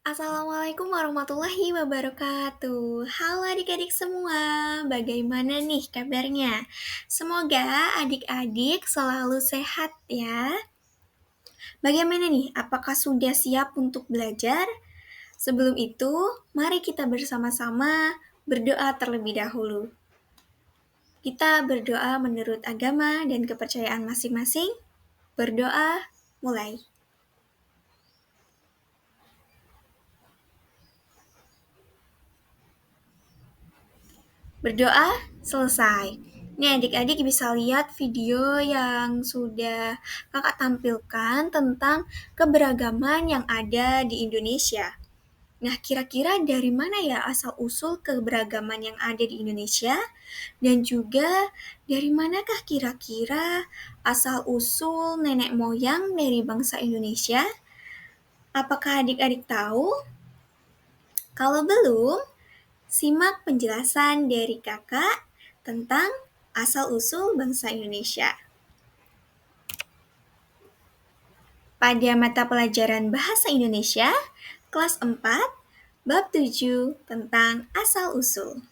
Assalamualaikum warahmatullahi wabarakatuh. Halo adik-adik semua, bagaimana nih kabarnya? Semoga adik-adik selalu sehat ya. Bagaimana nih, apakah sudah siap untuk belajar? Sebelum itu, mari kita bersama-sama berdoa terlebih dahulu. Kita berdoa menurut agama dan kepercayaan masing-masing. Berdoa, mulai. Berdoa selesai. Nih adik-adik bisa lihat video yang sudah kakak tampilkan tentang keberagaman yang ada di Indonesia. Nah, kira-kira dari mana ya asal-usul keberagaman yang ada di Indonesia? Dan juga dari manakah kira-kira asal-usul nenek moyang dari bangsa Indonesia? Apakah adik-adik tahu? Kalau belum, simak penjelasan dari kakak tentang asal-usul bangsa Indonesia. Pada mata pelajaran Bahasa Indonesia, kelas 4, bab 7 tentang asal-usul.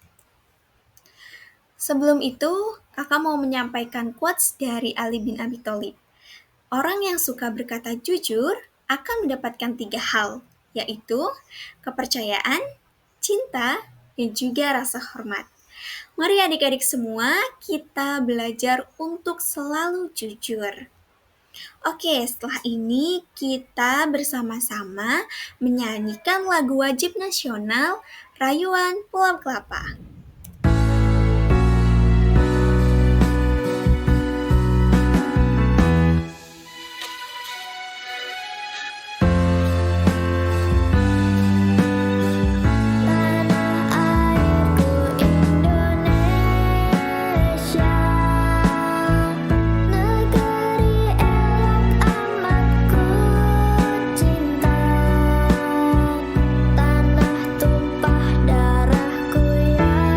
Sebelum itu, kakak mau menyampaikan quotes dari Ali bin Abi Thalib. Orang yang suka berkata jujur akan mendapatkan 3 hal, yaitu kepercayaan, cinta, dan juga rasa hormat. Mari adik-adik semua, kita belajar untuk selalu jujur. Oke, setelah ini kita bersama-sama menyanyikan lagu wajib nasional Rayuan Pulau Kelapa. Tanah tumpah darahku yang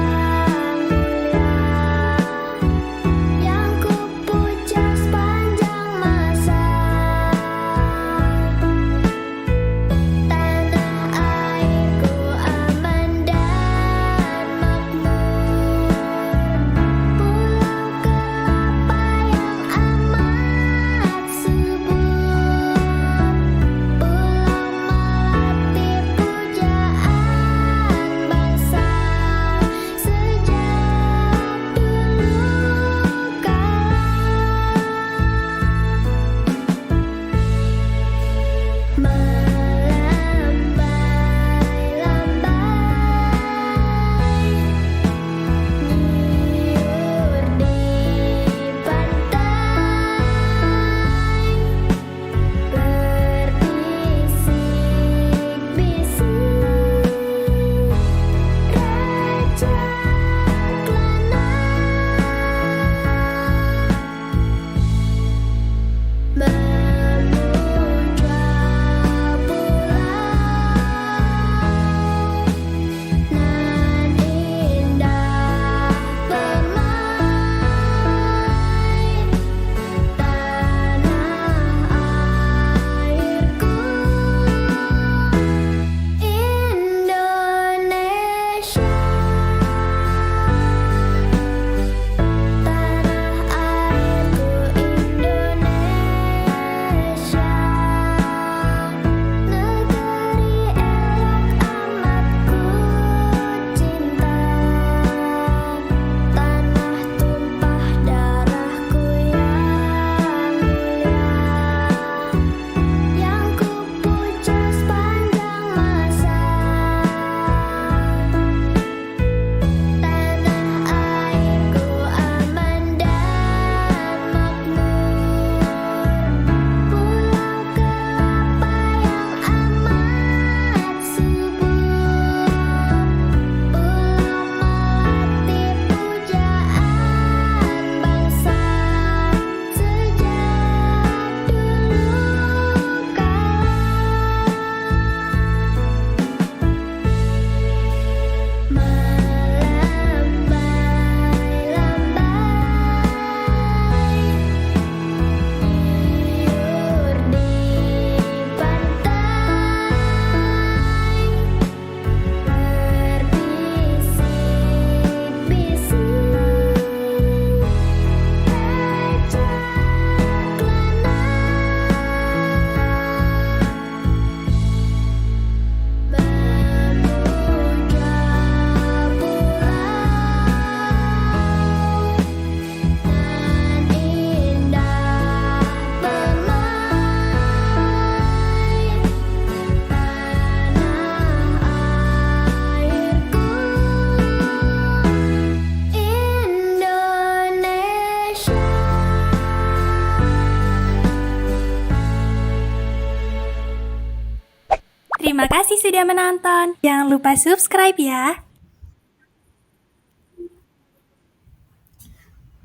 Terima kasih sudah menonton. Jangan lupa subscribe ya.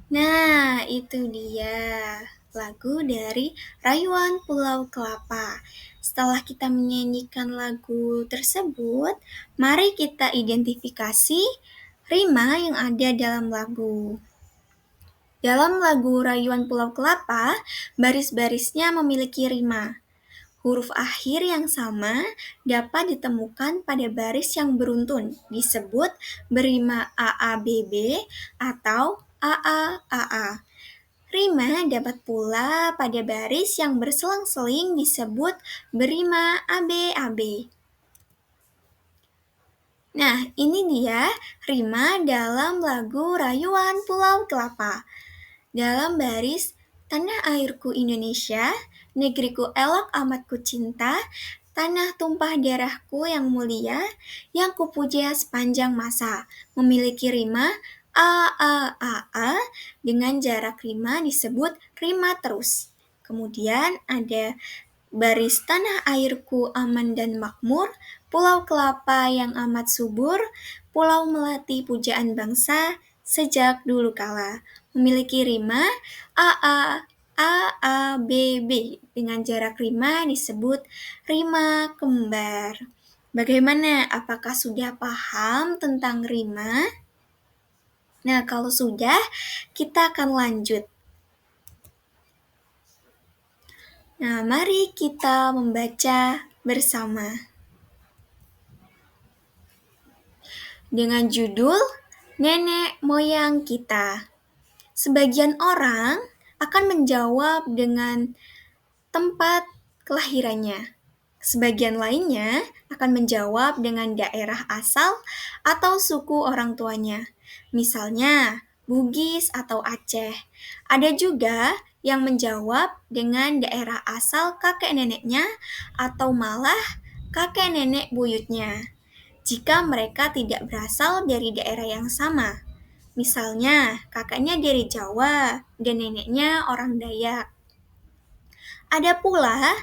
Nah, itu dia lagu dari Rayuan Pulau Kelapa. Setelah kita menyanyikan lagu tersebut, mari kita identifikasi rima yang ada dalam lagu. Dalam lagu Rayuan Pulau Kelapa, baris-barisnya memiliki rima. Huruf akhir yang sama dapat ditemukan pada baris yang beruntun, disebut berima AABB atau AAAA. Rima dapat pula pada baris yang berselang-seling disebut berima AB-AB. Nah, ini dia rima dalam lagu Rayuan Pulau Kelapa. Dalam baris Tanah airku Indonesia, negeriku elok amat ku cinta, tanah tumpah darahku yang mulia, yang kupuja sepanjang masa, memiliki rima A, A, A, A, dengan jarak rima disebut rima terus. Kemudian ada baris tanah airku aman dan makmur, pulau kelapa yang amat subur, pulau melati pujaan bangsa, sejak dulu kala. Memiliki rima A, A, A, A, B, B, dengan jarak rima disebut rima kembar. Bagaimana? Apakah sudah paham tentang rima? Nah, kalau sudah, kita akan lanjut. Nah, mari kita membaca bersama. Dengan judul Nenek Moyang Kita. Sebagian orang akan menjawab dengan tempat kelahirannya. Sebagian lainnya akan menjawab dengan daerah asal atau suku orang tuanya. Misalnya, Bugis atau Aceh. Ada juga yang menjawab dengan daerah asal kakek neneknya atau malah kakek nenek buyutnya jika mereka tidak berasal dari daerah yang sama. Misalnya, kakaknya dari Jawa dan neneknya orang Dayak. Ada pula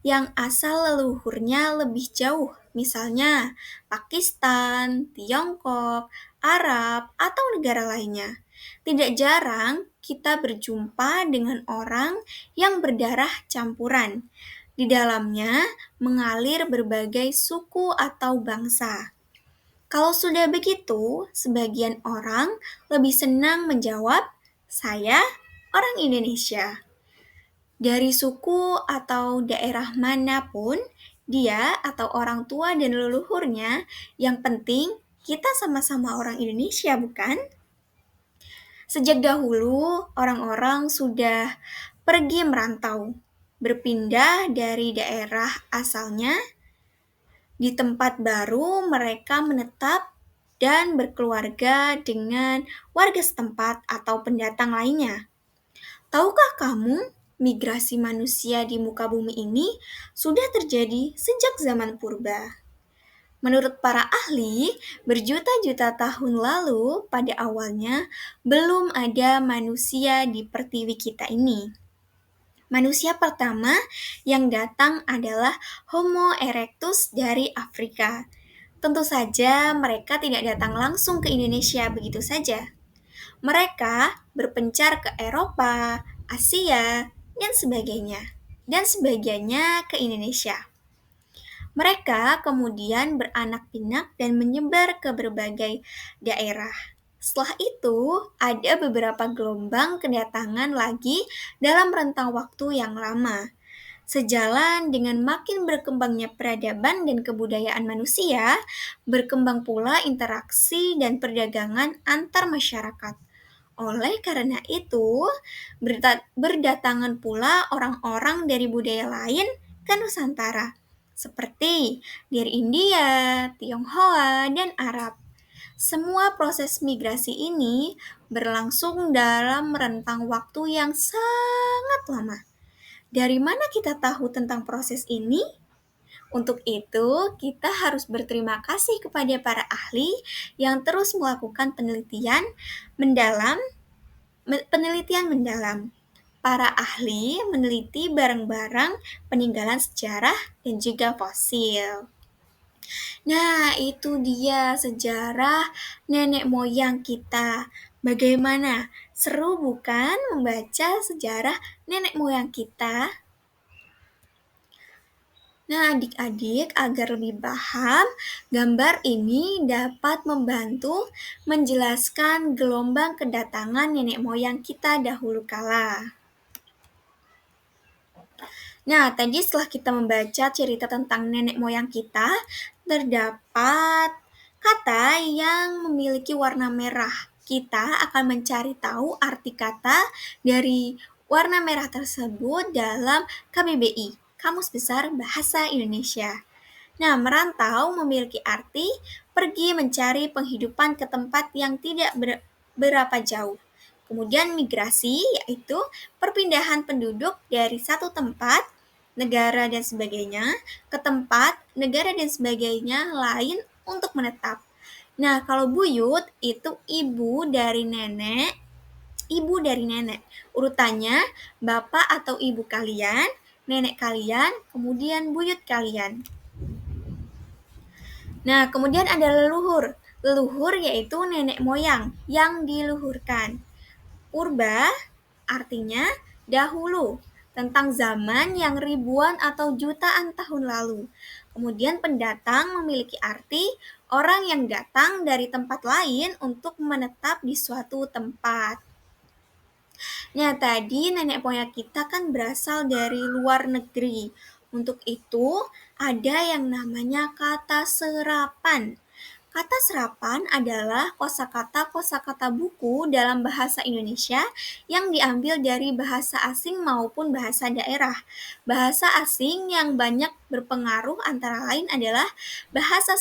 yang asal leluhurnya lebih jauh, misalnya Pakistan, Tiongkok, Arab, atau negara lainnya. Tidak jarang kita berjumpa dengan orang yang berdarah campuran. Di dalamnya mengalir berbagai suku atau bangsa. Kalau sudah begitu, sebagian orang lebih senang menjawab, "Saya orang Indonesia." Dari suku atau daerah manapun, dia atau orang tua dan leluhurnya, yang penting kita sama-sama orang Indonesia, bukan? Sejak dahulu, orang-orang sudah pergi merantau, berpindah dari daerah asalnya. Di tempat baru, mereka menetap dan berkeluarga dengan warga setempat atau pendatang lainnya. Tahukah kamu, migrasi manusia di muka bumi ini sudah terjadi sejak zaman purba. Menurut para ahli, berjuta-juta tahun lalu, pada awalnya belum ada manusia di pertiwi kita ini. Manusia pertama yang datang adalah Homo erectus dari Afrika. Tentu saja mereka tidak datang langsung ke Indonesia begitu saja. Mereka berpencar ke Eropa, Asia, dan sebagainya. Dan sebagiannya ke Indonesia. Mereka kemudian beranak pinak dan menyebar ke berbagai daerah. Setelah itu, ada beberapa gelombang kedatangan lagi dalam rentang waktu yang lama. Sejalan dengan makin berkembangnya peradaban dan kebudayaan manusia, berkembang pula interaksi dan perdagangan antar masyarakat. Oleh karena itu, berdatangan pula orang-orang dari budaya lain ke Nusantara, seperti dari India, Tionghoa, dan Arab. Semua proses migrasi ini berlangsung dalam rentang waktu yang sangat lama. Dari mana kita tahu tentang proses ini? Untuk itu, kita harus berterima kasih kepada para ahli yang terus melakukan penelitian mendalam. Para ahli meneliti barang-barang peninggalan sejarah dan juga fosil. Nah, itu dia sejarah nenek moyang kita. Bagaimana? Seru bukan membaca sejarah nenek moyang kita? Nah, adik-adik, agar lebih paham, gambar ini dapat membantu menjelaskan gelombang kedatangan nenek moyang kita dahulu kala. Nah, tadi setelah kita membaca cerita tentang nenek moyang kita, terdapat kata yang memiliki warna merah. Kita akan mencari tahu arti kata dari warna merah tersebut dalam KBBI, Kamus Besar Bahasa Indonesia. Nah, merantau memiliki arti pergi mencari penghidupan ke tempat yang tidak berapa jauh. Kemudian migrasi, yaitu perpindahan penduduk dari satu tempat, negara dan sebagainya, ke tempat, negara dan sebagainya lain untuk menetap. Nah, kalau buyut itu ibu dari nenek. Urutannya, bapak atau ibu kalian, nenek kalian, kemudian buyut kalian. Nah, kemudian ada leluhur. Leluhur yaitu nenek moyang yang diluhurkan. Purba artinya dahulu, tentang zaman yang ribuan atau jutaan tahun lalu. Kemudian pendatang memiliki arti orang yang datang dari tempat lain untuk menetap di suatu tempat. Nah, tadi nenek moyang kita kan berasal dari luar negeri. Untuk itu, ada yang namanya kata serapan. Kata serapan adalah kosakata-kosakata buku dalam bahasa Indonesia yang diambil dari bahasa asing maupun bahasa daerah. Bahasa asing yang banyak berpengaruh antara lain adalah bahasa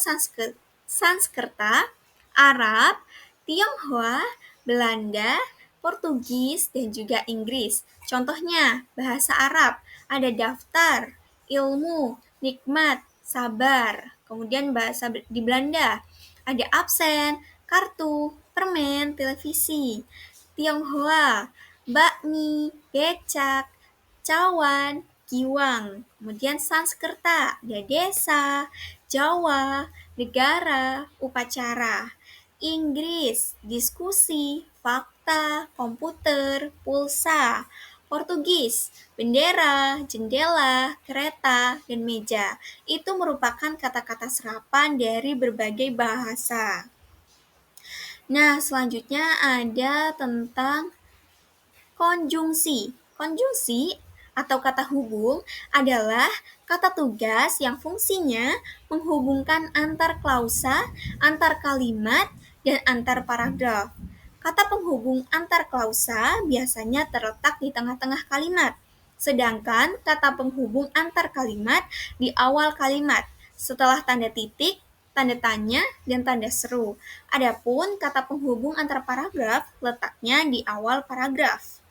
Sanskerta, Arab, Tionghoa, Belanda, Portugis, dan juga Inggris. Contohnya, bahasa Arab ada daftar, ilmu, nikmat, sabar. Kemudian bahasa di Belanda ada absen, kartu, permen, televisi. Tionghoa, bakmi, becak, cawan, giwang. Kemudian Sanskerta, ada desa, Jawa, negara, upacara. Inggris, diskusi, fakta, komputer, pulsa. Portugis, bendera, jendela, kereta, dan meja. Itu merupakan kata-kata serapan dari berbagai bahasa. Nah, selanjutnya ada tentang konjungsi. Konjungsi atau kata hubung adalah kata tugas yang fungsinya menghubungkan antar klausa, antar kalimat, dan antar paragraf. Kata penghubung antar klausa biasanya terletak di tengah-tengah kalimat, sedangkan kata penghubung antar kalimat di awal kalimat, setelah tanda titik, tanda tanya, dan tanda seru. Adapun kata penghubung antar paragraf letaknya di awal paragraf.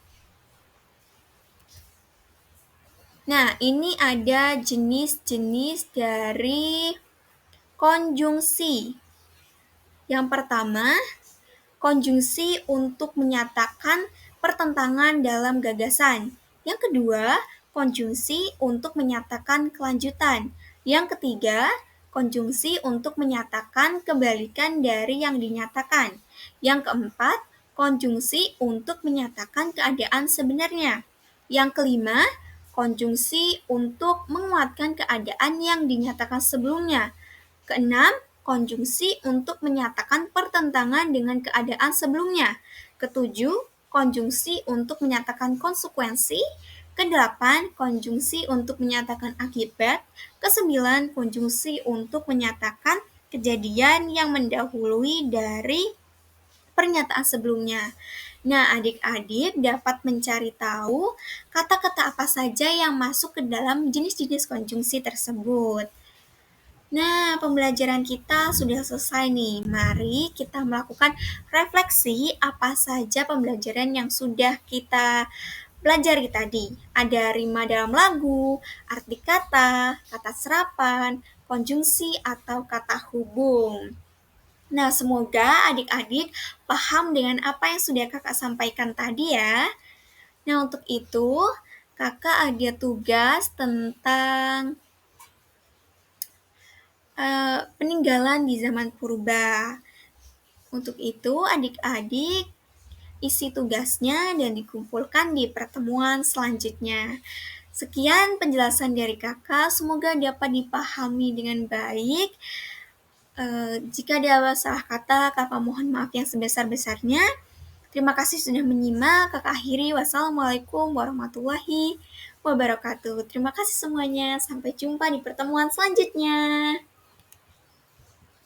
Nah, ini ada jenis-jenis dari konjungsi. Yang pertama, konjungsi untuk menyatakan pertentangan dalam gagasan. Yang kedua, konjungsi untuk menyatakan kelanjutan. Yang ketiga, konjungsi untuk menyatakan kebalikan dari yang dinyatakan. Yang keempat, konjungsi untuk menyatakan keadaan sebenarnya. Yang kelima, konjungsi untuk menguatkan keadaan yang dinyatakan sebelumnya. Keenam, konjungsi untuk menyatakan pertentangan dengan keadaan sebelumnya. Ketujuh, konjungsi untuk menyatakan konsekuensi. Kedelapan, konjungsi untuk menyatakan akibat. Kesembilan, konjungsi untuk menyatakan kejadian yang mendahului dari pernyataan sebelumnya. Nah, adik-adik dapat mencari tahu kata-kata apa saja yang masuk ke dalam jenis-jenis konjungsi tersebut. Nah, pembelajaran kita sudah selesai nih. Mari kita melakukan refleksi apa saja pembelajaran yang sudah kita pelajari tadi. Ada rima dalam lagu, arti kata, kata serapan, konjungsi, atau kata hubung. Nah, semoga adik-adik paham dengan apa yang sudah kakak sampaikan tadi ya. Nah, untuk itu, kakak ada tugas tentang peninggalan di zaman purba. Untuk itu, adik-adik isi tugasnya dan dikumpulkan di pertemuan selanjutnya. Sekian penjelasan dari kakak, semoga dapat dipahami dengan baik. Jika ada salah kata, kakak mohon maaf yang sebesar-besarnya. Terima kasih sudah menyimak. Kakak akhiri. Wassalamualaikum warahmatullahi wabarakatuh. Terima kasih semuanya. Sampai jumpa di pertemuan selanjutnya.